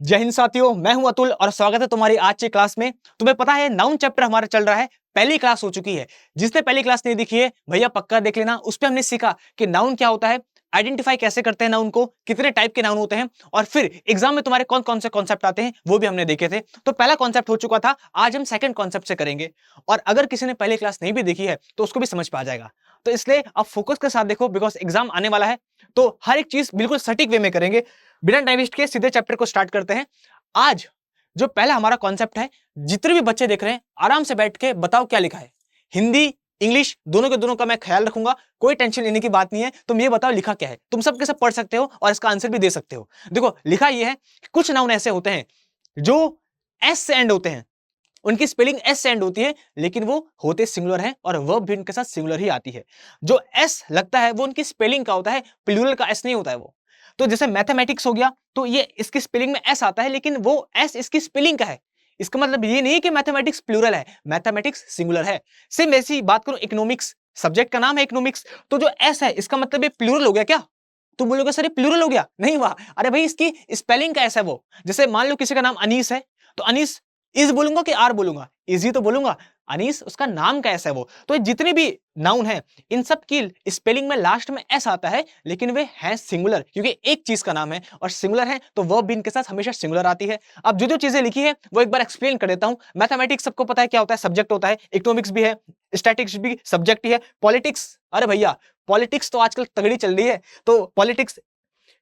जय हिंद साथियों, मैं हूं अतुल और स्वागत है तुम्हारी आज की क्लास में। तुम्हें पता है नाउन चैप्टर हमारा चल रहा है, पहली क्लास हो चुकी है। जिसने पहली क्लास नहीं देखी है भैया पक्का देख लेना। उस पे हमने सीखा कि नाउन क्या होता है, आइडेंटिफाई कैसे करते हैं नाउन को, कितने टाइप के नाउन होते हैं और फिर एग्जाम में तुम्हारे कौन कौन से कॉन्सेप्ट आते हैं वो भी हमने देखे थे। तो पहला कॉन्सेप्ट हो चुका था, आज हम सेकंड कॉन्सेप्ट से करेंगे। और अगर किसी ने पहली क्लास नहीं भी देखी है तो उसको भी समझ पा जाएगा। तो इसलिए आप फोकस के साथ देखो, बिकॉज एग्जाम आने वाला है। तो हर एक चीज बिल्कुल सटीक वे में करेंगे। बिना टाइम वेस्ट के सीधे चैप्टर को स्टार्ट करते हैं। आज जो पहला हमारा कॉन्सेप्ट है, जितने भी बच्चे देख रहे हैं आराम से बैठ के बताओ क्या लिखा है। हिंदी इंग्लिश दोनों के दोनों का मैं ख्याल रखूंगा, कोई टेंशन लेने की बात नहीं है। तुम ये बताओ लिखा क्या है, तुम सब के सब पढ़ सकते हो और इसका आंसर भी दे सकते हो। देखो लिखा ये है कि कुछ नाउन ऐसे होते हैं जो एस से एंड होते हैं, उनकी स्पेलिंग एस से एंड होती है, लेकिन वो होते सिंगुलर हैं और वर्ब भी उनके साथ सिंगुलर ही आती है। जो एस लगता है वो उनकी स्पेलिंग का होता है, प्लूरल का एस नहीं होता है वो। तो जैसे मैथमेटिक्स हो गया, तो ये इसकी स्पेलिंग में एस आता है, लेकिन वो एस इसकी स्पेलिंग का है। इसका मतलब ये नहीं कि मैथमेटिक्स प्लूरल है, मैथमेटिक्स सिंगुलर है। सेम ऐसी बात करूं इकोनॉमिक्स, सब्जेक्ट का नाम है इकोनॉमिक्स, तो जो एस है इसका मतलब ये प्लूरल हो गया क्या? तुम बोलोगे सर ये प्लूरल हो गया, नहीं हुआ। अरे भाई इसकी स्पेलिंग का एस है वो। जैसे मान लो किसी का नाम अनीस है, तो अनीस इज बोलूंगा कि आर बोलूंगा? इजी तो बोलूंगा। अनीस उसका नाम का ऐसा है वो। तो जितने भी नाउन है इन सब की स्पेलिंग में लास्ट में एस आता है, लेकिन वे हैं सिंगुलर, क्योंकि एक चीज का नाम है और सिंगुलर है तो वर्ब भी इनके साथ हमेशा सिंगुलर आती है। अब जो जो चीजें लिखी है वो एक बार एक्सप्लेन कर देता हूं। मैथमेटिक्स सबको पता है क्या होता है, सब्जेक्ट होता है। इकोनॉमिक्स भी है, स्टैटिक्स भी सब्जेक्ट ही है। पॉलिटिक्स, अरे भैया पॉलिटिक्स तो आजकल तगड़ी चल रही है, तो पॉलिटिक्स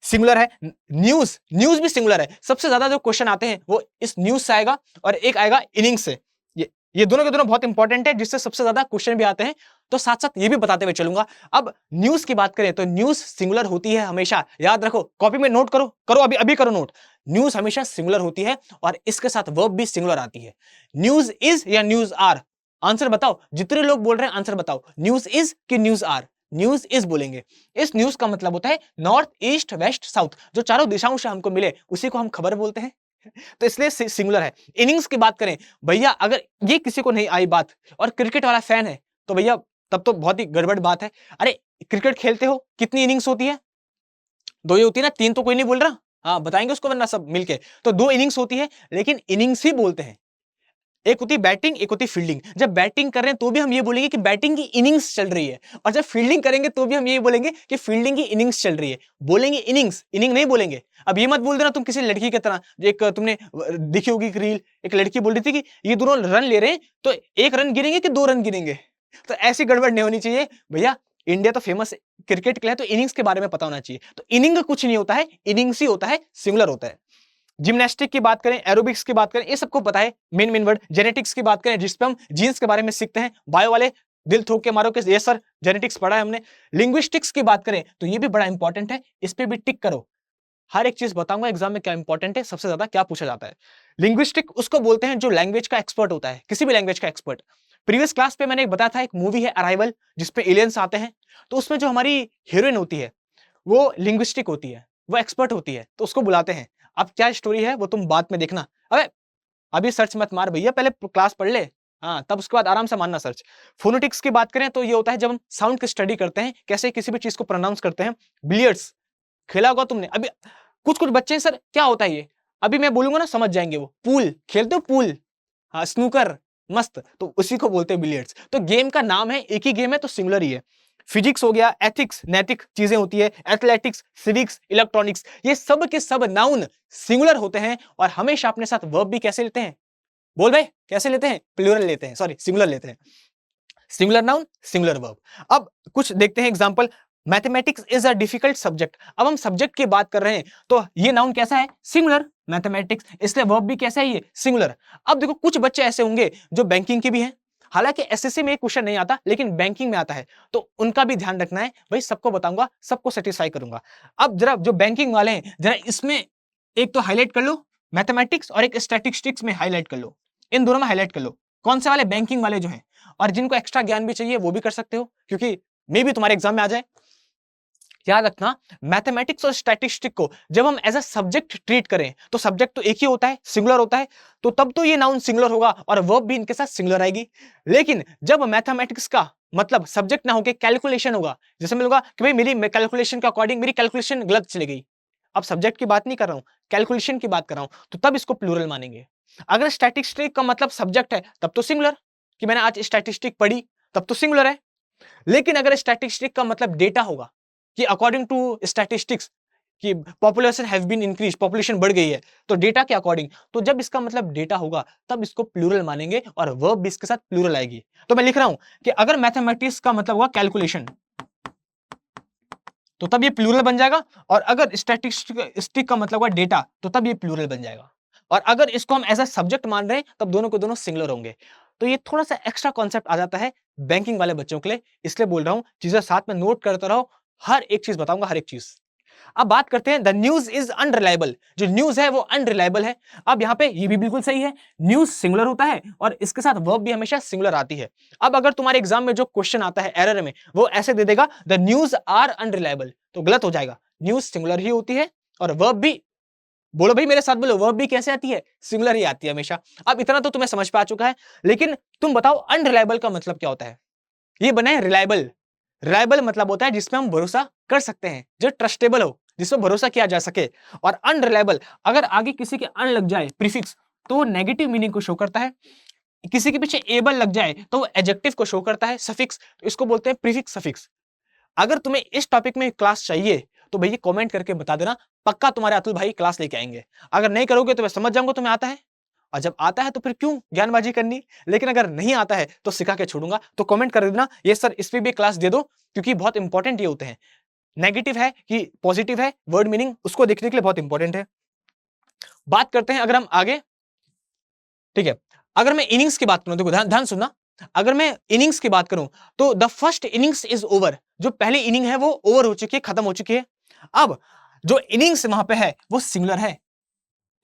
सिंगुलर है। न्यूज, न्यूज भी सिंगुलर है। सबसे ज्यादा जो क्वेश्चन आते हैं वो इस न्यूज से आएगा और एक आएगा इनिंग्स से। ये दोनों के दोनों बहुत इंपॉर्टेंट है, जिससे सबसे ज्यादा क्वेश्चन भी आते हैं। तो साथ साथ ये भी बताते हुए चलूंगा। अब न्यूज की बात करें तो न्यूज सिंगुलर होती है हमेशा, याद रखो। कॉपी में नोट करो, करो अभी अभी करो नोट। न्यूज हमेशा सिंगुलर होती है और इसके साथ वर्ब भी सिंगुलर आती है। न्यूज इज या न्यूज आर? आंसर बताओ, जितने लोग बोल रहे हैं आंसर बताओ। न्यूज इज कि न्यूज आर? न्यूज इज बोलेंगे। इस न्यूज का मतलब होता है नॉर्थ ईस्ट वेस्ट साउथ, जो चारों दिशाओं से हमको मिले उसी को हम खबर बोलते हैं। तो इसलिए सिंगुलर है। इनिंग्स की बात करें भैया, अगर ये किसी को नहीं आई बात और क्रिकेट वाला फैन है तो भैया तब तो बहुत ही गड़बड़ बात है। अरे क्रिकेट खेलते हो, कितनी इनिंग्स होती है? दो ही होती है ना, तीन तो कोई नहीं बोल रहा। हाँ बताएंगे उसको वरना सब मिलके। तो दो इनिंग्स होती है, लेकिन इनिंग्स ही बोलते हैं। एक होती बैटिंग, एक होती फील्डिंग। जब बैटिंग कर रहे हैं तो भी हम ये बोलेंगे कि बैटिंग की इनिंग्स चल रही है, और जब फील्डिंग करेंगे तो भी हम ये बोलेंगे कि फील्डिंग की इनिंग्स चल रही है। बोलेंगे इनिंग्स, इनिंग नहीं बोलेंगे। अब ये मत बोल देना तुम किसी लड़की की तरह, जो एक तुमने देखी होगी एक रील, एक लड़की बोल रही थी कि ये दोनों रन ले रहे हैं तो एक रन गिरेंगे कि दो रन गिरेंगे। तो ऐसी गड़बड़ नहीं होनी चाहिए भैया। इंडिया तो फेमस क्रिकेट के लिए, तो इनिंग्स के बारे में पता होना चाहिए। तो इनिंग कुछ नहीं होता है, इनिंग्स ही होता है, सिंगुलर होता है। जिम्नास्टिक की बात करें, एरोबिक्स की बात करें, ये सबको पता है मेन मेन वर्ड। जेनेटिक्स की बात करें जिसपे हम जीन्स के बारे में सीखते हैं, बायो वाले दिल ठोक के मारो कि ये सर जेनेटिक्स पढ़ा है हमने। लिंग्विस्टिक्स की बात करें तो ये भी बड़ा इंपॉर्टेंट है, इस पे भी टिक करो। हर एक चीज बताऊंगा एग्जाम में क्या इंपॉर्टेंट है, सबसे ज्यादा क्या पूछा जाता है। लिंग्विस्टिक उसको बोलते हैं जो लैंग्वेज का एक्सपर्ट होता है, किसी भी लैंग्वेज का एक्सपर्ट। प्रीवियस क्लास पे मैंने एक बताया था, एक मूवी है अराइवल जिसपे एलियंस आते हैं, तो उसमें जो हमारी हीरोइन होती है वो लिंग्विस्टिक होती है, वो एक्सपर्ट होती है, तो उसको बुलाते हैं। अब क्या स्टोरी है वो तुम बाद में देखना। अबे अभी सर्च मत मार भैया, पहले क्लास पढ़ ले। हाँ तब उसके बाद आराम से मानना सर्च। फोनेटिक्स की बात करें तो ये होता है जब हम साउंड की स्टडी करते हैं, कैसे किसी भी चीज को प्रोनाउंस करते हैं। बिलियर्ड्स खेला होगा तुमने। अभी कुछ कुछ बच्चे हैं सर क्या होता है ये, अभी मैं बोलूंगा ना समझ जाएंगे वो। पूल खेलते हो, पूल, हाँ स्नूकर, मस्त, तो उसी को बोलते हैं बिलियर्ड्स। तो गेम का नाम है, एक ही गेम है तो सिंगुलर ही है। फिजिक्स हो गया, एथिक्स नैतिक चीजें होती है, एथलेटिक्स, सिविक्स, इलेक्ट्रॉनिक्स, ये सब के सब नाउन सिंगुलर होते हैं और हमेशा अपने साथ वर्ब भी कैसे लेते हैं? बोल भाई कैसे लेते हैं? प्लूरल लेते हैं, सॉरी सिंगुलर लेते हैं। Singular noun singular verb. अब कुछ देखते हैं example. Mathematics is a difficult subject. अब हम सब्जेक्ट की बात कर रहे हैं तो ये नाउन कैसा है? सिंगुलर, मैथमेटिक्स, इसलिए वर्ब भी कैसा है? ये सिंगुलर। अब देखो कुछ बच्चे ऐसे होंगे जो बैंकिंग के भी हैं, हालांकि एसएससी में एक क्वेश्चन नहीं आता लेकिन बैंकिंग में आता है, तो उनका भी ध्यान रखना है भाई। सबको बताऊंगा, सबको सेटिस्फाई करूंगा। अब जरा जो बैंकिंग वाले हैं जरा इसमें एक तो हाईलाइट कर लो मैथमेटिक्स, और एक स्टैटिस्टिक्स में हाईलाइट कर लो। इन दोनों में हाईलाइट कर लो कौन से वाले, बैंकिंग वाले जो हैं। और जिनको एक्स्ट्रा ज्ञान भी चाहिए वो भी कर सकते हो, क्योंकि मे भी तुम्हारे एग्जाम में आ जाए। याद रखना मैथमेटिक्स और स्टैटिस्टिक को जब हम एज अ सब्जेक्ट ट्रीट करें तो सब्जेक्ट तो एक ही होता है, सिंगुलर होता है, तो तब तो ये नाउन सिंगुलर होगा और वर्ब भी इनके साथ सिंगुलर आएगी। लेकिन जब मैथमेटिक्स का मतलब सब्जेक्ट ना होके कैलकुलेशन होगा, जैसे मैं बोलूंगा कि भाई मेरी कैलकुलेशन के अकॉर्डिंग मेरी कैलकुलेशन गलत चली गई, अब सब्जेक्ट की बात नहीं कर रहा हूं, कैलकुलेशन की बात कर रहा हूं, तो तब इसको प्लूरल मानेंगे। अगर स्टैटिस्टिक का मतलब सब्जेक्ट है तब तो सिंगुलर, कि मैंने आज स्टैटिस्टिक पढ़ी, तब तो सिंगुलर है। लेकिन अगर स्टैटिस्टिक का मतलब डेटा होगा कि अकॉर्डिंग टू स्टैटिस्टिक्स कि population have been increase, population बढ़ गई है, तो डेटा के अकॉर्डिंग, तो जब इसका मतलब डेटा होगा तब इसको प्लूरल मानेंगे और वर्ब भी इसके साथ प्लूरल आएगी। तो मैं लिख रहा हूं कि अगर मैथमेटिक्स का मतलब हुआ कैलकुलेशन, तो तब ये प्लूरल बन जाएगा, और अगर स्टैटिस्टिक का मतलब हुआ डेटा, तो तब ये प्लूरल बन जाएगा। और अगर इसको हम एज अ सब्जेक्ट मान रहे हैं तब दोनों को दोनों सिंगुलर होंगे। तो ये थोड़ा सा एक्स्ट्रा कॉन्सेप्ट आ जाता है बैंकिंग वाले बच्चों के लिए, इसलिए बोल रहा हूं चीजें साथ में नोट करते रहो, हर एक चीज बताऊंगा, हर एक चीज। अब बात करते हैं द न्यूज इज अनरिलायबल, जो न्यूज है वो अनरिलायबल है। अब यहाँ पे ये भी बिल्कुल सही है, न्यूज सिंगुलर होता है और इसके साथ वर्ब भी हमेशा सिंगुलर आती है। अब अगर तुम्हारे एग्जाम में जो क्वेश्चन आता है एरर में, वो ऐसे दे देगा द न्यूज आर अनरिलायबल, तो गलत हो जाएगा, न्यूज सिंगुलर ही होती है और वर्ब भी, बोलो भाई मेरे साथ बोलो, वर्ब भी कैसे आती है, सिंगुलर ही आती है हमेशा। अब इतना तो तुम्हें समझ पा चुका है, लेकिन तुम बताओ अनरिलायबल का मतलब क्या होता है। ये बना है रिलायबल, रिलायबल मतलब होता है जिसमें हम भरोसा कर सकते हैं, जो ट्रस्टेबल हो, जिसमें भरोसा किया जा सके। और अनरिलायबल, अगर आगे किसी के अन लग जाए प्रीफिक्स, तो वो नेगेटिव मीनिंग को शो करता है। किसी के पीछे एबल लग जाए तो वो एडजेक्टिव को शो करता है, सफिक्स, तो इसको बोलते हैं प्रीफिक्स सफिक्स। अगर तुम्हें इस टॉपिक में क्लास चाहिए तो भैया कमेंट करके बता देना, पक्का तुम्हारे अतुल भाई क्लास लेके आएंगे। अगर नहीं करोगे तो मैं समझ जाऊंगा तुम्हें आता है, और जब आता है तो फिर क्यों ज्ञानबाजी करनी, लेकिन अगर नहीं आता है तो सिखा के छोड़ूंगा। तो कमेंट कर देना ये सर इस पे भी क्लास दे दो, क्योंकि बहुत इंपॉर्टेंट ये होते हैं। नेगेटिव है कि पॉजिटिव है, वर्ड मीनिंग उसको देखने के लिए बहुत इंपॉर्टेंट है। बात करते हैं अगर हम आगे, ठीक है। अगर मैं इनिंग्स की बात करूं, देखो ध्यान ध्यान सुनना, अगर मैं इनिंग्स की बात करूं तो the first innings is over, जो पहली इनिंग है वो ओवर हो चुकी है, खत्म हो चुकी है। अब जो इनिंग्स वहां पे है वो सिंगुलर है,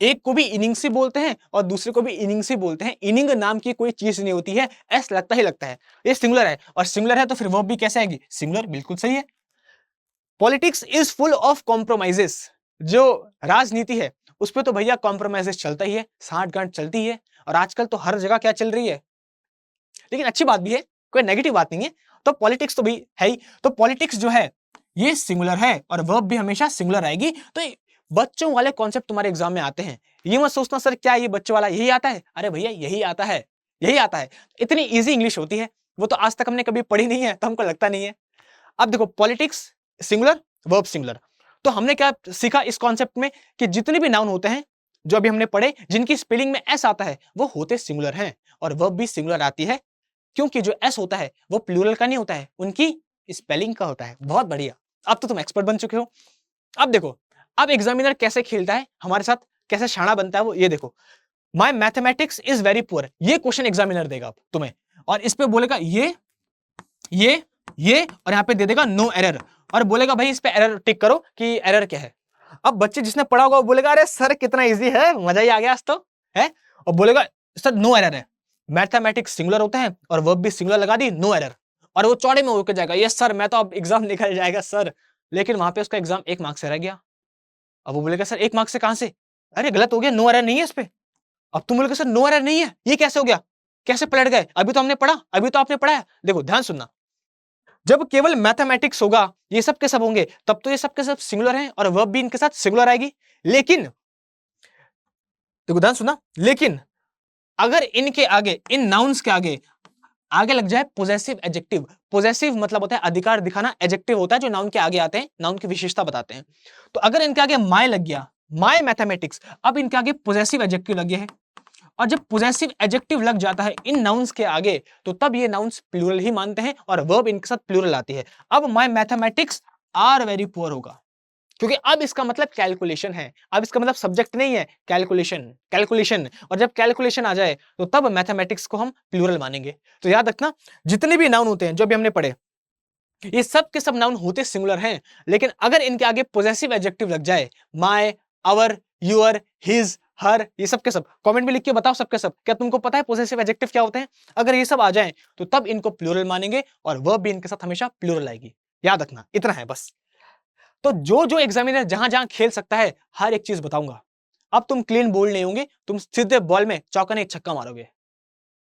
एक को भी इनिंग्स ही बोलते हैं और दूसरे को भी इनिंग्स ही बोलते हैं। इनिंग नाम की कोई चीज नहीं होती है, एस लगता ही लगता है। ये सिंगुलर है, और सिंगुलर है तो फिर वर्ब भी कैसे आएगी, सिंगुलर, बिल्कुल सही है। Politics is full of compromises, जो राजनीति है उस पर तो भैया कॉम्प्रोमाइजेस चलता ही है, साठ गांठ चलती है, और आजकल तो हर जगह क्या चल रही है, लेकिन अच्छी बात भी है, कोई नेगेटिव बात नहीं है। तो पॉलिटिक्स तो भी है ही, तो पॉलिटिक्स जो है ये सिंगुलर है और वर्ब भी हमेशा सिंगुलर आएगी। तो बच्चों वाले कॉन्सेप्ट तुम्हारे एग्जाम में आते हैं, ये मत सोचना सर क्या ये बच्चों वाला यही आता है, अरे भैया यही आता है, यही आता है। इतनी इजी इंग्लिश होती है, वो तो आज तक हमने कभी पढ़ी नहीं है, तो हमको लगता नहीं है। अब देखो पॉलिटिक्स सिंगुलर, वर्ब सिंगुलर, तो हमने क्या सीखा इस कॉन्सेप्ट में कि जितने भी नाउन होते हैं जो अभी हमने पढ़े, जिनकी स्पेलिंग में एस आता है वो होते सिंगुलर हैं, और वर्ब भी सिंगुलर आती है, क्योंकि जो एस होता है वो प्लूरल का नहीं होता है, उनकी स्पेलिंग का होता है। बहुत बढ़िया, अब तो तुम एक्सपर्ट बन चुके हो। अब देखो, अब एग्जामिनर कैसे खेलता है हमारे साथ, कैसे शाना बनता है वो, ये देखो। माई मैथमेटिक्स इज वेरी पुअर, ये क्वेश्चन एग्जामिनर देगा तुम्हें, और इस पे बोलेगा ये ये, और यहाँ पे दे देगा नो एरर, और बोलेगा भाई इस पे एरर टिक करो कि एरर क्या है। अब बच्चे जिसने पढ़ा होगा वो बोलेगा अरे सर कितना इजी है, मजा ही आ गया आज तो, है, और बोलेगा सर नो एरर है। मैथमेटिक्स सिंगुलर होता है और वर्ब भी सिंगुलर लगा दी, नो एरर, और वो चौड़े में होकर जाएगा, यस सर मैं तो अब एग्जाम निकल जाएगा सर, लेकिन वहां पे उसका एग्जाम 1 मार्क्स से रह गया। अब वो बोलेगा सर 1 मार्क्स से कहां से, अरे गलत हो गया, नो एरर नहीं है इस पे। अब तुम बोलोगे सर नो एरर नहीं है, ये कैसे हो गया, कैसे पलट गए, अभी तो हमने पढ़ा, अभी तो आपने पढ़ा है। देखो ध्यान सुनना, जब केवल मैथमेटिक्स होगा, ये सब के सब होंगे, तब तो ये सब के सब सिंगुलर हैं और वर्ब भी इनके साथ सिंगुलर आएगी। लेकिन देखो ध्यान सुनना, लेकिन अगर इनके आगे, इन नाउन्स के आगे आगे लग जाए पोजेसिव एडजेक्टिव, पोजेसिव मतलब होता है अधिकार दिखाना, एडजेक्टिव होता है जो नाउन के आगे आते हैं, नाउन की विशेषता बताते हैं। तो अगर इनके आगे माय लग गया, माय मैथमेटिक्स, अब इनके आगे पोजेसिव एडजेक्टिव लग गया है, और जब पोजेसिव एडजेक्टिव लग जाता है इन नाउन्स के आगे, तो तब ये नाउन्स प्लूरल ही मानते हैं और वर्ब इनके साथ प्लूरल आती है। अब my mathematics are very poor होगा, क्योंकि अब इसका मतलब कैलकुलेशन है, अब इसका मतलब सब्जेक्ट नहीं है, कैलकुलेशन, कैलकुलेशन, और जब कैलकुलेशन आ जाए तो तब मैथमेटिक्स को हम प्लूरल मानेंगे। तो याद रखना, जितने भी नाउन होते हैं जो भी हमने पढ़े, ये सब के सब नाउन होते सिंगुलर हैं, लेकिन अगर इनके आगे पोजेसिव एडजेक्टिव लग जाए, माय, आवर, यूअर, हिज, हर, ये सब के सब कमेंट में लिख के बताओ, सबके सब क्या तुमको पता है पोजेसिव एडजेक्टिव क्या होते हैं। अगर ये सब आ जाएं तो तब इनको प्लूरल मानेंगे और वर्ब भी इनके साथ हमेशा प्लूरल आएगी। याद रखना, इतना है बस। तो जो जो एग्जामिनर जहां जहां खेल सकता है हर एक चीज बताऊंगा। अब तुम क्लीन बोल्ड नहीं होंगे, तुम सीधे बॉल में चौका नहीं छक्का मारोगे,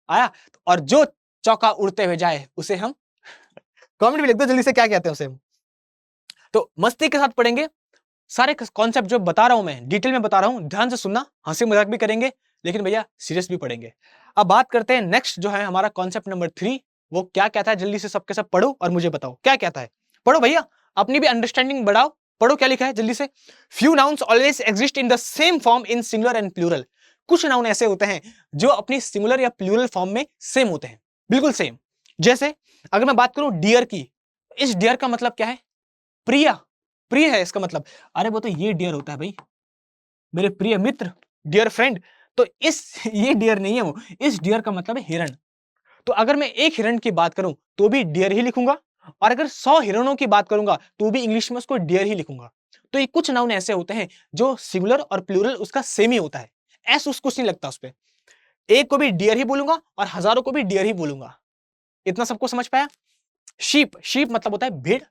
आया। और जो चौका उड़ते हुए जाए उसे हम कमेंट में लिख दो जल्दी से क्या कहते हैं उसे। तो मस्ती के साथ पढ़ेंगे, सारे कॉन्सेप्ट जो बता रहा हूं मैं डिटेल में बता रहा हूं, ध्यान से सुनना, हंसी मजाक भी करेंगे लेकिन भैया सीरियस भी पढ़ेंगे। अब बात करते हैं नेक्स्ट जो है हमारा कॉन्सेप्ट नंबर 3, वो क्या कहता है, जल्दी से सबके सब पढ़ो और मुझे बताओ क्या कहता है। पढ़ो भैया, अपनी भी अंडरस्टैंडिंग बढ़ाओ, पढ़ो क्या लिखा है जल्दी से। Few nouns always exist in the same form in singular and plural. कुछ नाउन ऐसे होते हैं जो अपनी सिंगुलर या प्लूरल फॉर्म में सेम होते हैं, बिल्कुल सेम। जैसे अगर मैं बात करूं डियर की, इस डियर का मतलब क्या है, प्रिया, प्रिय है इसका मतलब। अरे वो तो ये डियर होता है भाई, मेरे प्रिय मित्र, डियर फ्रेंड। तो इस ये डियर नहीं है वो, इस डियर का मतलब है हिरण। तो अगर मैं एक हिरण की बात करूं तो भी डियर ही लिखूंगा, और अगर 100 हिरणों की बात करूंगा तो भी इंग्लिश में उसको डियर ही लिखूंगा। तो ये कुछ नाउन ऐसे होते हैं जो सिंगुलर और प्लूरल उसका सेम ही होता है, एस उसको नहीं लगता उस पर। एक को भी डियर ही बोलूंगा और हजारों को भी डियर ही बोलूंगा। इतना सबको समझ पाया। शीप, शीप मतलब होता है भेड़।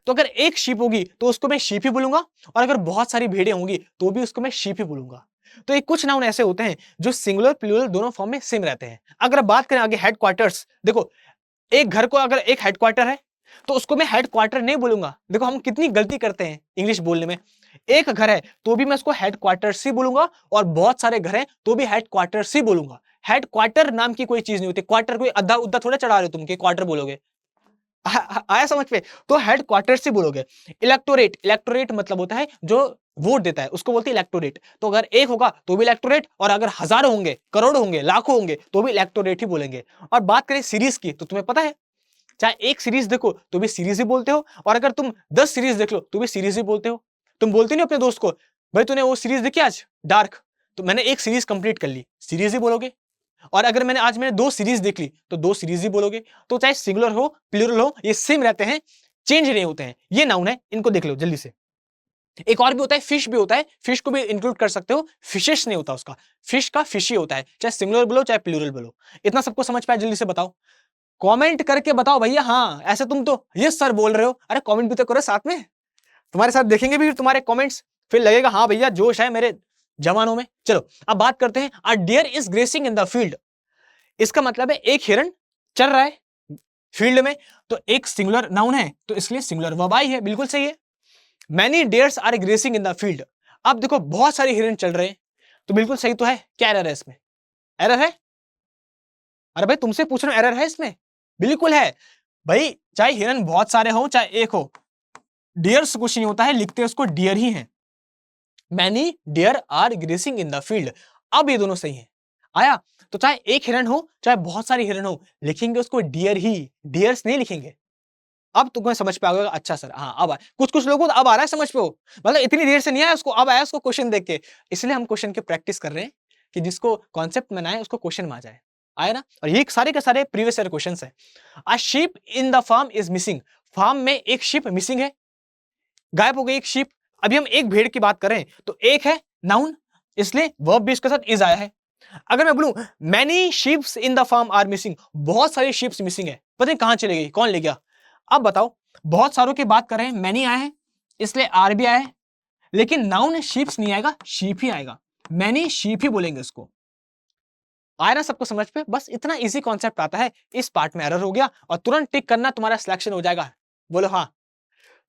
तो अगर एक शीप होगी तो उसको मैं शीप ही बोलूंगा, और अगर बहुत सारी भेड़ें होंगी तो भी उसको मैं शीप ही बोलूंगा। तो ये कुछ नाउन ऐसे होते हैं जो सिंगुलर प्लूरल दोनों फॉर्म में सेम रहते हैं। अगर बात करें आगे हेडक्वार्टर्स, देखो एक घर को अगर एक हेडक्वार्टर है तो उसको मैं हेडक्वार्टर नहीं बोलूंगा। देखो हम कितनी गलती करते हैं इंग्लिश बोलने में। एक घर है तो भी मैं उसको हेडक्वार्टर्स ही बोलूंगा, और बहुत सारे घर हैं तो भी हेडक्वार्टर्स ही बोलूंगा। हेडक्वार्टर नाम की कोई चीज नहीं होती, क्वार्टर कोई अद्धा उद्धा थोड़ा चढ़ा रहे हो तुम कि क्वार्टर बोलोगे। आया समझ पे, तो हेडक्वार्टर से बोलोगे। इलेक्टोरेट, इलेक्टोरेट मतलब होता है जो वोट देता है, उसको बोलते हैं इलेक्टोरेट। तो अगर एक होगा तो भी इलेक्टोरेट, और अगर हजारों होंगे, करोड़ होंगे, लाखों होंगे तो भी इलेक्टोरेट ही बोलेंगे। और बात करें सीरीज की तो तुम्हें पता है, चाहे एक सीरीज देखो तो भी सीरीज ही बोलते हो, और अगर तुम 10 सीरीज देख लो तो भी सीरीज ही बोलते हो। तुम बोलते नहीं अपने दोस्त को, भाई तूने वो सीरीज देखी आज डार्क, तो मैंने एक सीरीज कंप्लीट कर ली, सीरीज ही बोलोगे। और अगर मैंने दो सीरीज देख ली तो दो सीरीज ही बोलोगे। तो चाहे सिंगुलर हो प्लूरल हो, ये सेम रहते हैं, चेंज नहीं होते हैं। ये नाउन है, इनको देख लो जल्दी से। एक और भी होता है, फिश भी होता है, फिश को भी इंक्लूड कर सकते हो, फिशेस नहीं होता उसका, फिश का फिश ही होता है, चाहे सिंगुलर बोलो चाहे प्लूरल बोलो। इतना सबको समझ पाया, जल्दी से बताओ, कमेंट करके बताओ भैया। हाँ ऐसे तुम तो यस सर बोल रहे हो, अरे कमेंट भी तो करो साथ में, तुम्हारे साथ देखेंगे भी तुम्हारे कमेंट्स, फिर लगेगा हाँ भैया जोश है मेरे जवानों में। चलो अब बात करते हैं, a deer is grazing in the field. इसका मतलब है एक हिरण चल रहा है फील्ड में, तो एक सिंगुलर नाउन है तो इसलिए सिंगुलर वर्ब आई है, बिल्कुल सही है। Many deers are grazing in the field. अब देखो बहुत सारे हिरण चल रहे हैं, तो बिल्कुल सही तो है। क्या एरर है इसमें, एरर है? अरे भाई तुमसे पूछ रहा हूं, एरर है इसमें? बिल्कुल है भाई, चाहे हिरन बहुत सारे हो चाहे एक हो, डियर्स कुछ नहीं होता है, लिखते उसको डियर ही है। Many deer are grazing in the field, अब ये दोनों सही है। आया, तो चाहे एक हिरन हो चाहे बहुत सारे हिरन हो, लिखेंगे उसको डियर ही, डियर्स नहीं लिखेंगे। अब तुम्हें समझ पे आ गया, अच्छा सर हाँ अब कुछ कुछ लोगों को अब आ रहा है समझ पे, हो मतलब इतनी देर से नहीं आया उसको, अब आया उसको क्वेश्चन देख के। इसलिए हम क्वेश्चन की प्रैक्टिस कर रहे हैं कि जिसको कॉन्सेप्ट में ना आए उसको क्वेश्चन में आ जाए। आया ना? और ये सारे के सारे प्रीवियस ईयर क्वेश्चंस है। A sheep in the farm is missing, farm में एक शीप मिसिंग है, गायब हो गई एक शीप। अभी हम एक भेड़ की बात करें तो एक है नाउन, इसलिए वर्ब भी इसके साथ इज आया है। अगर मैं बोलूं many sheeps in the farm are missing, बहुत सारी शीप्स मिसिंग है, पता नहीं कहां चली गई, कौन ले गया। अब बताओ, बहुत सारों की बात कर रहे हैं, मैनी आया है इसलिए आर भी आया है, लेकिन नाउन शीप्स नहीं आएगा, शीप ही आएगा, मैनी शीप ही बोलेंगे इसको। आया ना सबको समझ पे? बस इतना इजी कॉन्सेप्ट आता है, इस पार्ट में एरर हो गया और तुरंत टिक करना, तुम्हारा सिलेक्शन हो जाएगा। बोलो हाँ।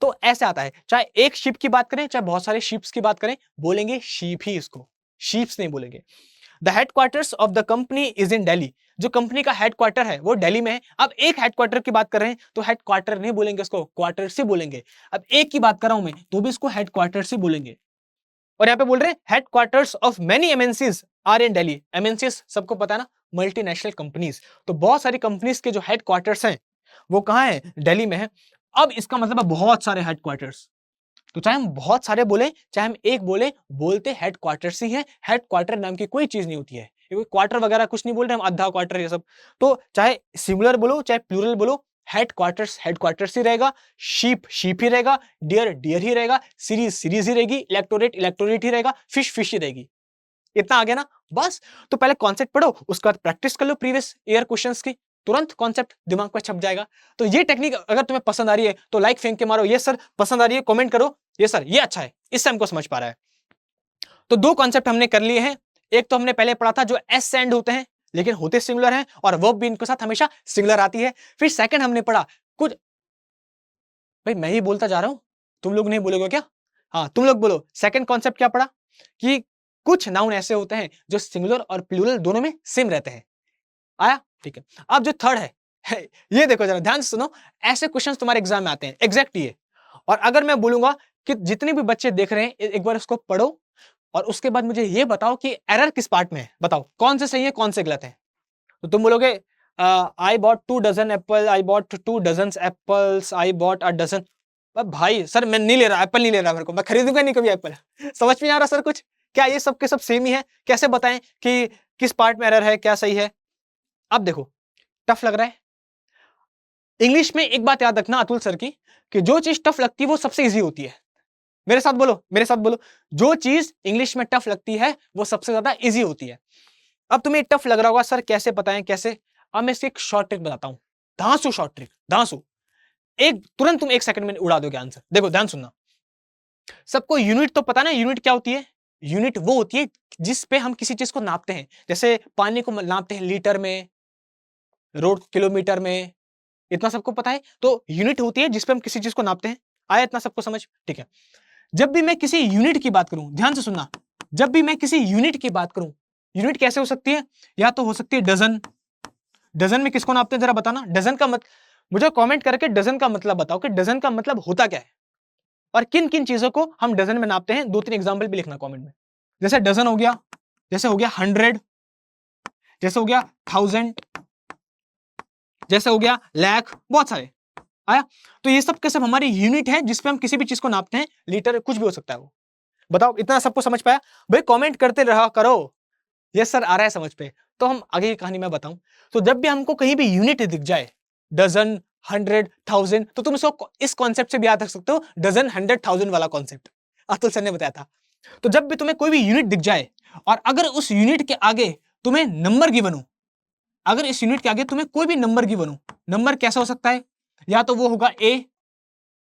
तो ऐसे आता है, चाहे एक शिप की बात करें चाहे बहुत सारे शिप्स की बात करें, बोलेंगे शीप ही इसको, शीप्स नहीं बोलेंगे। The headquarters of the company is in Delhi, जो कंपनी का हेडक्वार्टर है वो दिल्ली में है। अब एक हेडक्वार्टर की बात कर रहे हैं तो हेडक्वार्टर नहीं बोलेंगे इसको, क्वार्टर से बोलेंगे। अब एक की बात कर रहा हूं मैं तो भी इसको हेडक्वार्टर से बोलेंगे। और यहाँ पे बोल रहे हैं headquarters of many MNCs are in Delhi. MNCs सबको पता है ना, मल्टीनेशनल कंपनीज। तो बहुत सारी कंपनीज के जो हेडक्वार्टर्स हैं वो कहाँ है, दिल्ली में है। अब इसका मतलब है बहुत सारे हेडक्वार्टर्स, तो चाहे हम बहुत सारे बोले चाहे हम एक बोले, बोलते हेडक्वार्टर्स ही है। हेडक्वार्टर नाम की कोई चीज नहीं होती है, क्वार्टर वगैरह कुछ नहीं बोल रहे हम, आधा क्वार्टर ये सब। तो चाहे सिंगुलर बोलो चाहे प्लूरल बोलो, हेडक्वार्टर्स हेडक्वार्टर्स ही रहेगा, शीप शीप ही रहेगा, डियर डियर ही रहेगा, सीरीज सीरीज ही रहेगी, इलेक्टोरेट इलेक्टोरेट ही रहेगा, फिश फिश ही रहेगी। इतना आ गया ना बस। तो पहले कॉन्सेप्ट पढ़ो, उसके बाद प्रैक्टिस कर लो प्रीवियस ईयर क्वेश्चंस की, तुरंत कॉन्सेप्ट दिमाग पर छप जाएगा। तो ये टेक्निक अगर तुम्हें पसंद आ रही है तो लाइक फेंक के मारो, ये सर पसंद आ रही है कमेंट करो, ये सर ये अच्छा है, इससे हमको समझ पा रहा है। तो दो कॉन्सेप्ट हमने कर लिए हैं। एक तो हमने पहले पढ़ा था जो एस एंड होते हैं लेकिन होते सिंगुलर हैं, और वर्ब भी इनके साथ हमेशा सिंगुलर आती है। फिर सेकंड हमने पढ़ा कुछ, भाई मैं ही बोलता जा रहा हूं, तुम लोग नहीं बोलोगे क्या? हाँ, तुम लोग बोलो सेकंड कॉन्सेप्ट क्या पढ़ा कि कुछ नाउन ऐसे होते हैं जो सिंगुलर और प्लूरल दोनों में सेम रहते हैं। आया? ठीक है। अब जो थर्ड है ये देखो जरा ध्यान से सुनो, ऐसे क्वेश्चंस तुम्हारे एग्जाम में आते हैं एग्जैक्ट ये। और अगर मैं बोलूंगा कि जितने भी बच्चे देख रहे हैं एक बार इसको पढ़ो और उसके बाद मुझे ये बताओ कि एरर किस पार्ट में है, बताओ कौन से सही है कौन से गलत है। तो तुम बोलोगे I bought 2 dozen apple, I bought 2 dozen apples, I bought a dozen. भाई सर मैं नहीं ले रहा, एप्पल नहीं ले रहा, मेरे को मैं खरीदूंगा नहीं कभी एप्पल समझ में नहीं आ रहा सर कुछ, क्या ये सब के सब सेम ही है, कैसे बताएं कि किस पार्ट में एरर है क्या सही है। अब देखो टफ लग रहा है। इंग्लिश में एक बात याद रखना अतुल सर की, कि जो चीज टफ लगती है वो सबसे इजी होती है। मेरे साथ बोलो, मेरे साथ बोलो, जो चीज इंग्लिश में टफ लगती है वो सबसे ज्यादा इजी होती है। अब तुम्हें टफ लग रहा होगा सर कैसे बताएं कैसे। अब मैं इसकी एक शॉर्ट ट्रिक बताता हूं, धांसू शॉर्ट ट्रिक, धांसू, एक तुरंत तुम 1 सेकंड में उड़ा दोगे आंसर। देखो ध्यान सुनना, सबको यूनिट तो पता ना, यूनिट क्या होती है? यूनिट वो होती है जिस पे हम किसी चीज को नापते हैं, जैसे पानी को नापते हैं लीटर में, रोड किलोमीटर में, इतना सबको पता है। तो यूनिट होती है जिसपे हम किसी चीज को नापते हैं। आया इतना सबको समझ? ठीक है। जब भी मैं किसी यूनिट की बात करूं, ध्यान से सुनना, जब भी मैं किसी यूनिट की बात करूं, यूनिट कैसे हो सकती है? या तो हो सकती है डजन। डजन में किसको नापते हैं जरा बताना। डजन का मुझे कमेंट करके डजन का मतलब बताओ कि डजन का मतलब होता क्या है और किन किन चीजों को हम डजन में नापते हैं। 2-3 एग्जांपल भी लिखना कमेंट में। जैसे डजन हो गया, जैसे हो गया 100, जैसे हो गया 1000, जैसे हो गया लाख, बहुत सारे। आया? तो ये सब के सब हमारी यूनिट है जिसपे हम किसी भी चीज को नापते हैं। लीटर कुछ भी हो सकता है वो। बताओ इतना सबको समझ पाया? भाई कमेंट करते रहा करो यस सर आ रहा है समझ पे। तो हम आगे की कहानी में बताऊं। तो जब भी हमको कहीं भी यूनिट दिख जाए, डजन, 100, 1000, तो तुम इसको इस कॉन्सेप्ट से भी याद रख सकते हो, डजन, 100, 1000 वाला कॉन्सेप्ट अतुल सर ने बताया था। तो जब भी तुम्हें कोई भी यूनिट दिख जाए और अगर उस यूनिट के आगे तुम्हें नंबर गिवन हो, अगर इस यूनिट के आगे तुम्हें कोई भी नंबर गिवन हो, नंबर कैसा हो सकता है? या तो वो होगा ए,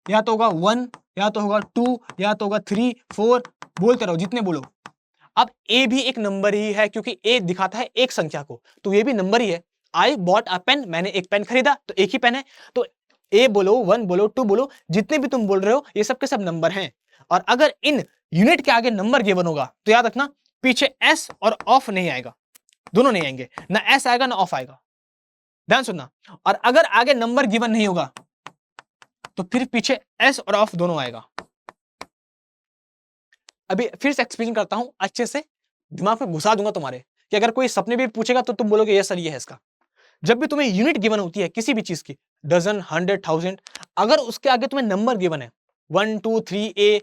या तो होगा 1, या तो होगा 2, या तो होगा 3, 4, बोलते रहो जितने बोलो। अब ए भी एक नंबर ही है क्योंकि ए दिखाता है एक संख्या को, तो ये भी नंबर ही है। आई बॉट अ पेन, मैंने एक पेन खरीदा, तो एक ही पेन है। तो ए बोलो, 1 बोलो, 2 बोलो, जितने भी तुम बोल रहे हो ये सब के सब नंबर हैं। और अगर इन यूनिट के आगे नंबर गिवन होगा तो याद रखना पीछे एस और ऑफ नहीं आएगा, दोनों नहीं आएंगे, ना एस आएगा ना ऑफ आएगा। ध्यान सुनना। और अगर आगे नंबर गिवन नहीं होगा तो फिर पीछे एस और ऑफ दोनों आएगा। अभी फिर से एक्सप्लेन करता हूं अच्छे से, दिमाग में घुसा दूंगा तुम्हारे, कि अगर कोई सपने भी पूछेगा तो तुम बोलोगे यस सर ये है इसका। जब भी तुम्हें यूनिट गिवन होती है किसी भी चीज की, डजन, 100, 1000, अगर उसके आगे तुम्हें नंबर गिवन है 1, 2, 3 ए,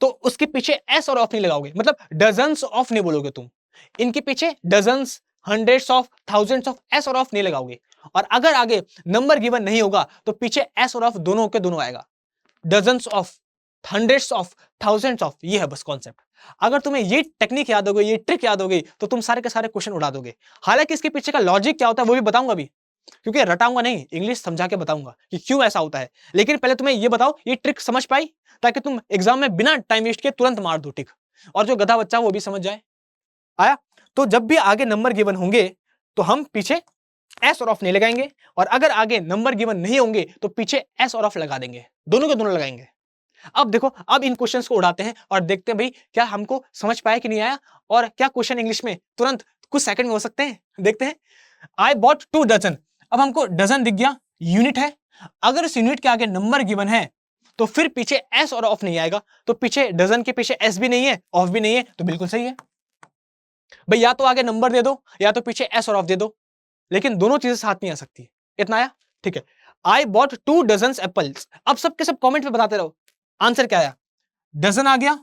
तो उसके पीछे एस और ऑफ नहीं लगाओगे, मतलब डजन्स ऑफ नहीं बोलोगे तुम, इनके पीछे dozens, hundreds of, thousands of, S और ऑफ नहीं लगाओगे। और अगर आगे नंबर गिवन नहीं होगा तो पीछे एस और ऑफ दोनों के दोनों आएगा, dozens of, hundreds of, thousands of, ये है बस कॉन्सेप्ट। अगर तुम्हें ये टेक्निक याद हो गई, ये ट्रिक याद हो गई, तो तुम सारे के सारे क्वेश्चन उड़ा दोगे। हालांकि इसके पीछे का लॉजिक क्या होता है वो भी बताऊंगा अभी, क्योंकि रटाऊंगा नहीं, इंग्लिश समझा के बताऊंगा कि क्यों ऐसा होता है। लेकिन पहले तुम्हें ये बताओ ये ट्रिक समझ पाई, ताकि तुम एग्जाम में बिना टाइम वेस्ट किए तुरंत मार दो टिक, और जो गधा बच्चा वो भी समझ जाए। आया? तो जब भी आगे नंबर गिवन होंगे तो हम पीछे एस और ऑफ नहीं लगाएंगे, और अगर आगे नंबर गिवन नहीं होंगे तो पीछे एस और ऑफ लगा देंगे, दोनों के दोनों लगाएंगे। अब देखो, अब इन क्वेश्चंस को उड़ाते हैं और देखते हैं भाई क्या हमको समझ पाया कि नहीं आया, और क्या क्वेश्चन इंग्लिश में तुरंत कुछ सेकंड में हो सकते हैं। देखते हैं। आई बॉट 2 डजन, अब हमको डजन दिख गया, यूनिट है। अगर इस यूनिट के आगे नंबर गिवन है तो फिर पीछे एस और ऑफ नहीं आएगा, तो पीछे डजन के पीछे एस भी नहीं है, ऑफ भी नहीं है, तो बिल्कुल सही है भाई। या तो आगे नंबर दे दो या तो पीछे एस और ऑफ दे दो, लेकिन दोनों चीजें साथ नहीं आ सकती। इतना आया? ठीक है। आई बॉट 2 डजन एप्पल्स, अब सबके सब कमेंट में बताते रहो आंसर क्या आया। डजन आ गया,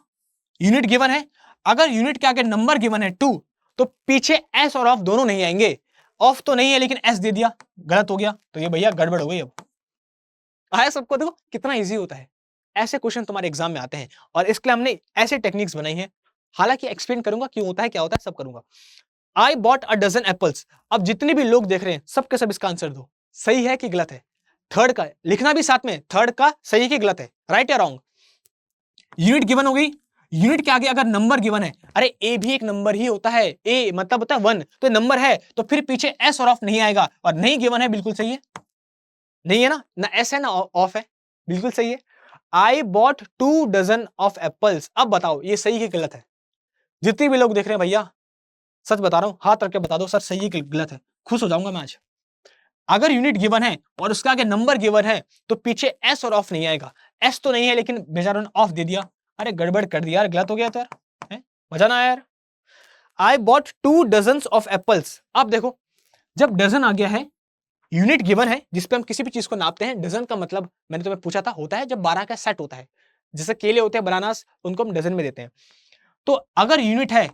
यूनिट गिवन है, अगर यूनिट के आगे नंबर गिवन है 2 तो पीछे एस और ऑफ दोनों नहीं आएंगे। ऑफ तो नहीं है लेकिन एस दे दिया, गलत हो गया, तो ये भैया गड़बड़ हो गई। अब आया सबको? देखो कितना इजी होता है। ऐसे क्वेश्चन तुम्हारे एग्जाम में आते हैं और इसके लिए हमने ऐसे टेक्निक्स बनाई हैं। हालांकि एक्सप्लेन करूंगा क्यों होता है क्या होता है सब करूंगा। I bought a dozen apples, अब जितने भी लोग देख रहे हैं सबके सब इसका आंसर दो, सही है कि गलत है। थर्ड का लिखना भी साथ में, थर्ड का सही है कि गलत है, राइट या रॉन्ग। यूनिट गिवन हो गई, यूनिट के आगे अगर नंबर गिवन है, अरे ए भी एक नंबर ही होता है, ए मतलब होता है 1, तो नंबर है तो फिर पीछे एस और ऑफ नहीं आएगा, और नहीं गिवन है बिल्कुल सही है, नहीं है ना, ना एस है ना ऑफ है, बिल्कुल सही है। I bought 2 dozen of apples. अब बताओ ये सही है गलत है? जितने भी लोग देख रहे हैं भैया, सच बता रहा हूं, हाथ रख के बता दो सर सही है कि गलत है, खुश हो जाऊंगा मैं आज। अगर यूनिट गिवन है और उसका आगे नंबर गिवन है तो पीछे एस और ऑफ नहीं आएगा। एस तो नहीं है लेकिन बेचारों ने ऑफ दे दिया। अरे गड़बड़ कर दिया यार, गलत हो गया तो यार, मजा ना आया यार। I bought 2 dozen of apples. अब देखो जब डजन आ गया है, यूनिट गिवन है जिसपे हम किसी भी चीज को नापते हैं, डजन का मतलब मैंने तुम्हें पूछा था होता है जब 12 का सेट होता है, जैसे केले होते हैं बनानास, उनको हम डजन में देते हैं। तो अगर यूनिट है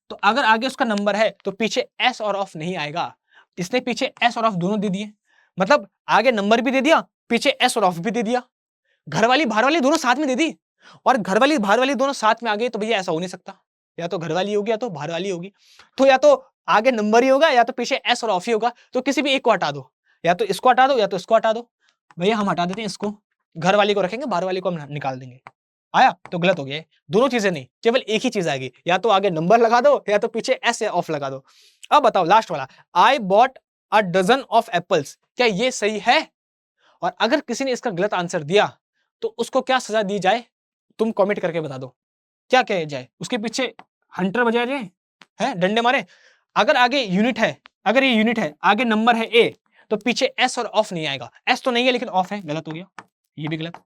तो अगर आगे उसका नंबर है तो पीछे एस और ऑफ नहीं आएगा। इसने पीछे एस और ऑफ दोनों दे दिए, मतलब आगे नंबर भी दे दिया, पीछे एस और ऑफ भी दे दिया। घर वाली बाहर वाली दोनों साथ में दे दी, और घर वाली बाहर वाली दोनों साथ में आ गई तो भैया ऐसा हो नहीं सकता, या तो घर वाली होगी या तो बाहर वाली होगी। तो या तो आगे नंबर ही होगा या तो पीछे एस और ऑफ ही होगा। तो किसी भी एक को हटा दो, या तो इसको हटा दो या तो इसको हटा दो। भैया हम हटा देते हैं इसको, घर वाली को रखेंगे, बाहर वाली को हम निकाल देंगे। आया तो गलत हो गया। दोनों चीजें नहीं, केवल एक ही चीज आएगी, या तो आगे नंबर लगा दो या तो पीछे एस या ऑफ लगा दो। अब बताओ लास्ट वाला, I bought a dozen of apples, क्या ये सही है? और अगर किसी ने इसका गलत आंसर दिया तो उसको क्या सजा दी जाए, तुम कमेंट करके बता दो। क्या कहे जाए? उसके पीछे हंटर बजाया जाए, है डंडे मारे? अगर आगे यूनिट है, अगर ये यूनिट है, आगे नंबर है ए, तो पीछे एस और ऑफ नहीं आएगा। एस तो नहीं है लेकिन ऑफ है, गलत हो गया, ये भी गलत।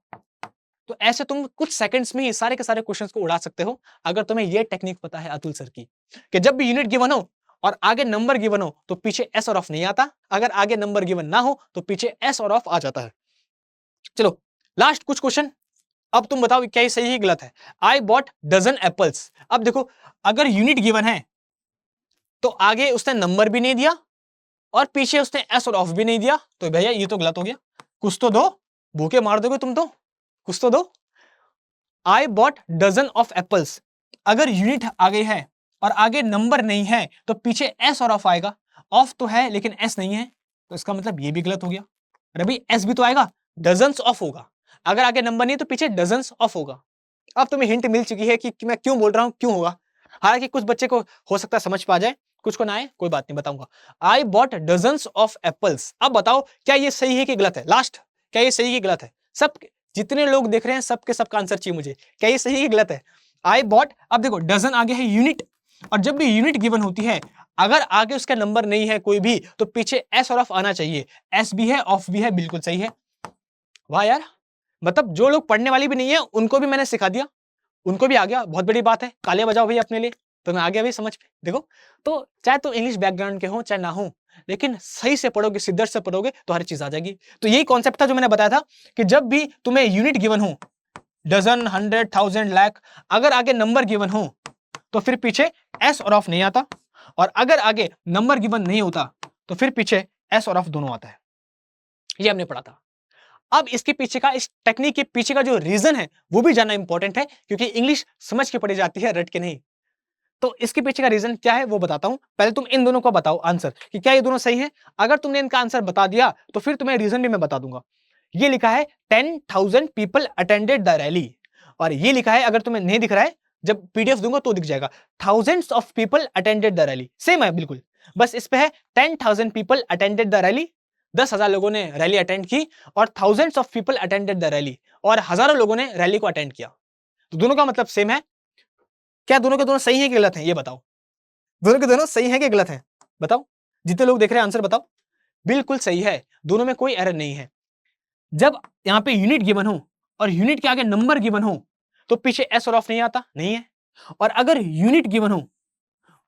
तो ऐसे तुम कुछ सेकंड्स में ही सारे के सारे क्वेश्चंस को उड़ा सकते हो, अगर तुम्हें ये टेक्निक पता है अतुल सर की, कि जब भी यूनिट गिवन हो और आगे नंबर गिवन हो तो पीछे एस और ऑफ नहीं आता, अगर आगे नंबर गिवन ना हो तो पीछे एस और ऑफ आ जाता है। चलो लास्ट कुछ क्वेश्चन, अब तुम बताओ क्या ये सही है गलत है। I bought dozen apples. अब देखो अगर यूनिट गिवन है तो आगे उसने नंबर भी नहीं दिया और पीछे उसने एस और ऑफ भी नहीं दिया, तो भैया ये तो गलत हो गया। कुछ तो दो, भूखे मार दोगे तुम तो, कुछ तो दो। I bought dozen of apples, अगर यूनिट आ गई है और आगे नंबर नहीं है तो पीछे एस और ऑफ आएगा। ऑफ तो है लेकिन एस नहीं है, तो इसका मतलब ये भी गलत हो गया। अरे भाई एस भी तो आएगा, डजन्स ऑफ होगा, अगर आगे नंबर नहीं तो पीछे डजन्स ऑफ होगा। अब तुम्हें हिंट मिल चुकी है कि मैं क्यों बोल रहा हूं, क्यों होगा। हालांकि कुछ बच्चे को हो सकता है समझ पा जाए, कुछ को ना आए, कोई बात नहीं, बताऊंगा। I bought dozens of apples. अब बताओ क्या ये सही है कि गलत है? लास्ट, क्या ये सही है कि गलत है? सब जितने लोग देख रहे हैं सबके सबका आंसर चाहिए मुझे, क्या ये सही है कि गलत है? आई बॉट, अब देखो डजन आगे है यूनिट, और जब भी यूनिट गिवन होती है अगर आगे उसका नंबर नहीं है कोई भी तो पीछे एस और ऑफ आना चाहिए। एस भी है ऑफ भी है, बिल्कुल सही है। वाह यार, मतलब जो लोग पढ़ने वाली भी नहीं है उनको भी मैंने सिखा दिया, उनको भी आ गया, बहुत बड़ी बात है। तालियां बजाओ भाई अपने लिए, तो मैं आ गया भाई समझ में। देखो तो चाहे तो इंग्लिश बैकग्राउंड के हो चाहे ना हो, लेकिन सही से पढ़ोगे, सिद्धर से पढ़ोगे तो हर चीज आ जाएगी। तो यही कॉन्सेप्ट था जो मैंने बताया था कि जब भी तुम्हें यूनिट गिवन हो, डजन, 100, 1000, लाख, अगर आगे नंबर गिवन हो तो फिर पीछे एस और ऑफ नहीं आता, और अगर आगे नंबर गिवन नहीं होता तो फिर पीछे एस और ऑफ दोनों आता है। ये हमने पढ़ा था। अब इसके पीछे का, इस टेक्निक के पीछे का जो रीजन है वो भी जानना इंपॉर्टेंट है, क्योंकि इंग्लिश समझ के पढ़ी जाती है, रट के नहीं। तो इसके पीछे का रीजन क्या है वो बताता हूं। पहले तुम इन दोनों को बताओ आंसर कि क्या ये दोनों सही है। अगर तुमने इनका आंसर बता दिया तो फिर तुम्हें रीजन भी मैं बता दूंगा। ये लिखा है 10,000 पीपल अटेंडेड द रैली, और ये लिखा है, अगर तुम्हें नहीं दिख रहा है जब पीडीएफ दूंगा तो दिख जाएगा, thousands of people attended the rally. Same है बिल्कुल, बस इस पे है 10,000 पीपल अटेंडेड द रैली, 10,000 लोगों ने रैली अटेंड की, और thousands of people attended the rally, और हजारों लोगों ने रैली को अटेंड किया। तो दोनों का मतलब सेम है। क्या दोनों के दोनों सही है कि गलत है ये बताओ? दोनों के दोनों सही है कि गलत है बताओ? जितने लोग देख रहे हैं आंसर बताओ। बिल्कुल सही है, दोनों में कोई एरर नहीं है। जब यहां पे यूनिट गिवन हो और यूनिट के आगे नंबर गिवन हो तो पीछे एस और ऑफ नहीं आता, नहीं है। और अगर यूनिट गिवन हो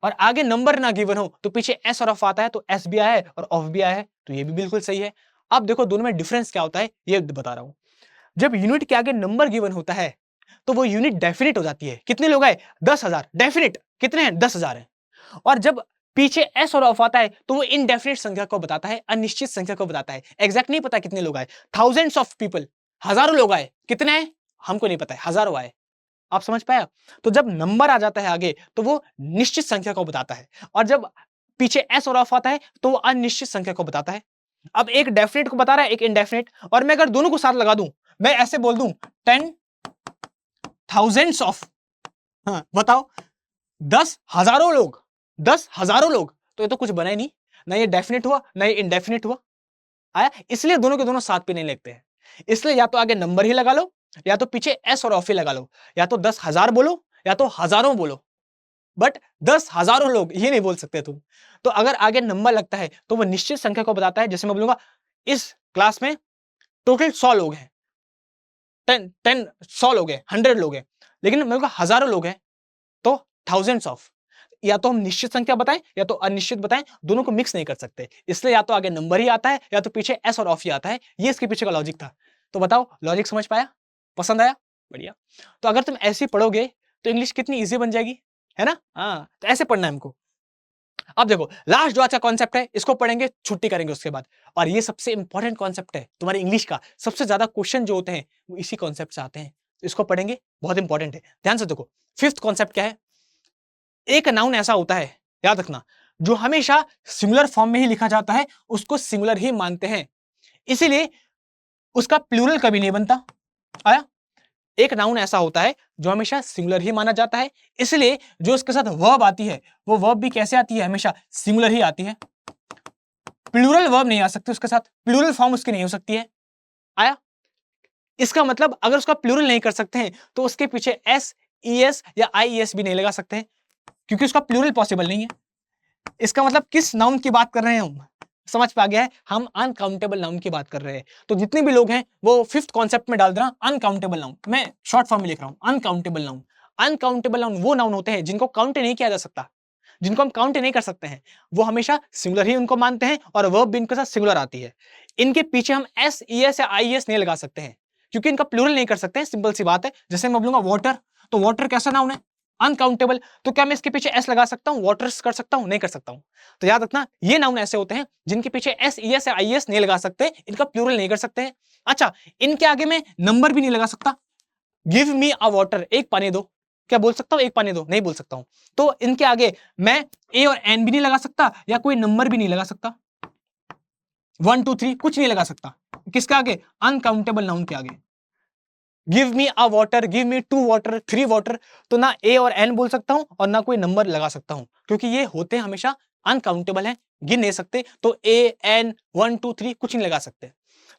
और आगे नंबर ना गिवन हो तो पीछे एस और ऑफ आता है, तो एस भी आया है और ऑफ भी आया है, तो ये भी बिल्कुल सही है। अब देखो दोनों में डिफरेंस क्या होता है ये बता रहा हूं। जब यूनिट के आगे नंबर गिवन होता है तो वो यूनिट डेफिनेट हो जाती है। कितने लोग आए? 10,000, डेफिनेट कितने हैं? 10,000 है। और जब पीछे एस और ऑफ आता है तो वो इनडेफिनेट संख्या को बताता है, अनिश्चित संख्या को बताता है। एग्जैक्ट नहीं पता कितने लोग आए, थाउजेंड्स ऑफ पीपल, हजारों लोग आए, कितने आए हमको नहीं पता है, हजारों आए। आप समझ पाया? तो जब नंबर आ जाता है आगे तो वो निश्चित संख्या को बताता है, और जब पीछे एस और ऑफ आता है तो वो अनिश्चित संख्या को बताता है। अब एक डेफिनेट को बता रहा है, एक इनडेफिनेट, और मैं अगर दोनों को साथ लगा दूं, मैं ऐसे बोल दूं 10,000 ऑफ, हाँ बताओ, 10,000 लोग, 10,000 लोग, तो ये तो कुछ बना ही नहीं, ना ये डेफिनेट हुआ ना ये इनडेफिनेट हुआ। आया? इसलिए दोनों के दोनों साथ पे नहीं लगते हैं। इसलिए या तो आगे नंबर ही लगा लो या तो पीछे एस और ऑफ ही लगा लो, या तो 10,000 बोलो या तो हजारों बोलो, बट 10,000 लोग ये नहीं बोल सकते तुम। तो अगर आगे नंबर लगता है तो वो निश्चित संख्या को बताता है। जैसे मैं बोलूंगा इस क्लास में टोटल 100 लोग हैं, 100 लोग हैं, 100 लोग हैं, लेकिन मेरे को हजारों लोग हैं, तो थाउजेंड्स ऑफ। या तो हम निश्चित संख्या बताएं या तो अनिश्चित बताएं, दोनों को मिक्स नहीं कर सकते, इसलिए या तो आगे नंबर ही आता है या तो पीछे एस और ऑफ ही आता है। ये इसके पीछे का लॉजिक था। तो बताओ लॉजिक समझ पाया, पसंद आया, बढ़िया। तो अगर तुम ऐसे ही पढ़ोगे तो इंग्लिश कितनी इजी बन जाएगी, है ना। हाँ, तो ऐसे पढ़ना है हमको। अब देखो लास्ट जो अच्छा कॉन्सेप्ट है, इसको पढ़ेंगे, छुट्टी करेंगे उसके बाद। और ये सबसे इंपॉर्टेंट कॉन्सेप्ट है तुम्हारी इंग्लिश का, सबसे ज्यादा क्वेश्चन जो होते हैं वो इसी कॉन्सेप्ट से आते हैं, इसको पढ़ेंगे, बहुत इंपॉर्टेंट है। ध्यान से देखो, फिफ्थ कॉन्सेप्ट क्या है। एक नाउन ऐसा होता है, याद रखना, जो हमेशा सिंगुलर फॉर्म में ही लिखा जाता है, उसको सिंगुलर ही मानते हैं, इसीलिए उसका प्लूरल कभी नहीं बनता। आया, एक नाउन ऐसा होता है जो हमेशा सिंगुलर ही माना जाता है, इसलिए जो उसके साथ वर्ब आती है वो वर्ब भी कैसे आती है, हमेशा सिंगुलर ही आती है। प्लूरल वर्ब नहीं आ सकती उसके साथ, प्लूरल फॉर्म उसकी नहीं हो सकती है। आया, इसका मतलब अगर उसका प्लूरल नहीं कर सकते हैं तो उसके पीछे एस, ई एस या आई एस भी नहीं लगा सकते हैं, क्योंकि उसका प्लूरल पॉसिबल नहीं है। इसका मतलब किस नाउन की बात कर रहे हैं हम, समझ पा गया है, हम अनकाउंटेबल नाउन की बात कर रहे हैं। तो जितने भी लोग हैं वो फिफ्थ कॉन्सेप्ट में डाल देना अनकाउंटेबल नाउन, मैं शॉर्ट फॉर्म में लिख रहा हूं अनकाउंटेबल नाउन। अनकाउंटेबल नाउन वो नाउन होते हैं जिनको काउंट नहीं किया जा सकता, जिनको हम काउंट नहीं कर सकते हैं, वो हमेशा सिंगुलर ही उनको मानते हैं और वर्ब भी इनके साथ सिंगुलर आती है। इनके पीछे हम एस, ई एस या आई एस नहीं लगा सकते हैं, क्योंकि इनका प्लूरल नहीं कर सकते हैं, सिंपल सी बात है। जैसे मैं बोलूंगा वाटर, तो वाटर कैसा नाउन है, अनकाउंटेबल, तो क्या मैं इसके पीछे एस लगा सकता हूं, वाटर्स कर सकता हूं, नहीं कर सकता हूं। तो याद रखना, ये नाउन ऐसे होते हैं जिनके पीछे एस, ई एस या आई एस नहीं लगा सकते, इनका प्लूरल नहीं कर सकते हैं। अच्छा, इनके आगे में नंबर भी नहीं लगा सकता। गिव मी अ वाटर, एक पानी दो, क्या बोल सकता हूं, एक पानी दो, नहीं बोल सकता हूं। तो इनके आगे मैं ए और एन भी नहीं लगा सकता या कोई नंबर भी नहीं लगा सकता, 1 2 3 कुछ नहीं लगा सकता। किसके आगे, अनकाउंटेबल नाउन के आगे। गिव मी अ water, give me 2 water, 3 water, तो ना ए और एन बोल सकता हूं और ना कोई नंबर लगा सकता हूं, क्योंकि ये होते हैं हमेशा अनकाउंटेबल हैं, गिन नहीं सकते। तो ए एन 1 2 3 कुछ नहीं लगा सकते।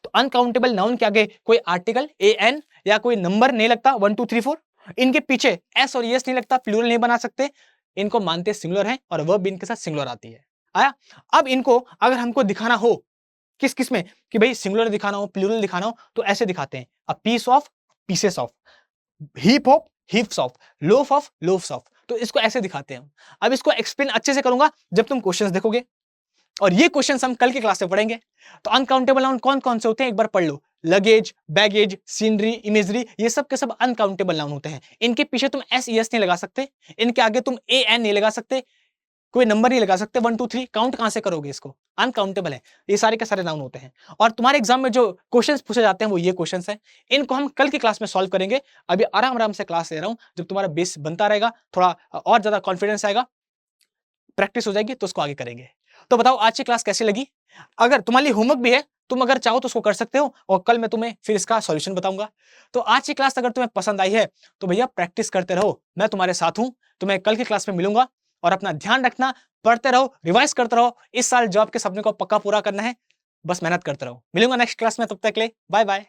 तो अनकाउंटेबल नाउन के आगे कोई आर्टिकल ए एन या कोई नंबर नहीं लगता 1 2 3 4, इनके पीछे एस और एस नहीं लगता, प्लूरल नहीं बना सकते, इनको मानते सिंगुलर है और वर्ब इनके साथ सिंगुलर आती है। आया, अब इनको अगर हमको दिखाना हो किस किस में कि भाई सिंगुलर दिखाना हो, प्लूरल दिखाना हो, तो ऐसे दिखाते हैं, a piece of, pieces of, heap of, heaps of, loaf of, loafs of. तो इसको ऐसे दिखाते हैं हम। अब इसको एक्सप्लेन अच्छे से करूंगा जब तुम क्वेश्चंस देखोगे, और ये क्वेश्चंस हम कल की क्लास में पढ़ेंगे। तो अनकाउंटेबल नाउन कौन कौन से होते हैं एक बार पढ़ लो, लगेज, बैगेज, सीनरी, इमेजरी, ये सब के सब अनकाउंटेबल नाउन होते हैं। इनके पीछे तुम एस, एस नहीं लगा सकते, इनके आगे तुम ए एन नहीं लगा सकते, कोई नंबर नहीं लगा सकते, 1 2 3 काउंट कहां से करोगे इसको, अनकाउंटेबल है। ये सारे के सारे नाउन होते हैं, और तुम्हारे एग्जाम में जो क्वेश्चंस पूछे जाते हैं वो ये क्वेश्चंस हैं। इनको हम कल की क्लास में सॉल्व करेंगे। अभी आराम आराम से क्लास ले रहा हूं, जब तुम्हारा बेस बनता रहेगा, थोड़ा और ज्यादा कॉन्फिडेंस आएगा, प्रैक्टिस हो जाएगी, तो उसको आगे करेंगे। तो बताओ आज की क्लास कैसी लगी। अगर तुम्हारे लिए होमवर्क भी है, तुम अगर चाहो तो उसको कर सकते हो, और कल मैं तुम्हें फिर इसका सॉल्यूशन बताऊंगा। तो आज की क्लास अगर तुम्हें पसंद आई है तो भैया प्रैक्टिस करते रहो, मैं तुम्हारे साथ हूं। तुम्हें कल की क्लास में मिलूंगा, और अपना ध्यान रखना, पढ़ते रहो, रिवाइज करते रहो। इस साल जॉब के सपने को पक्का पूरा करना है, बस मेहनत करते रहो। मिलूंगा नेक्स्ट क्लास में, तब तक के लिए बाय बाय।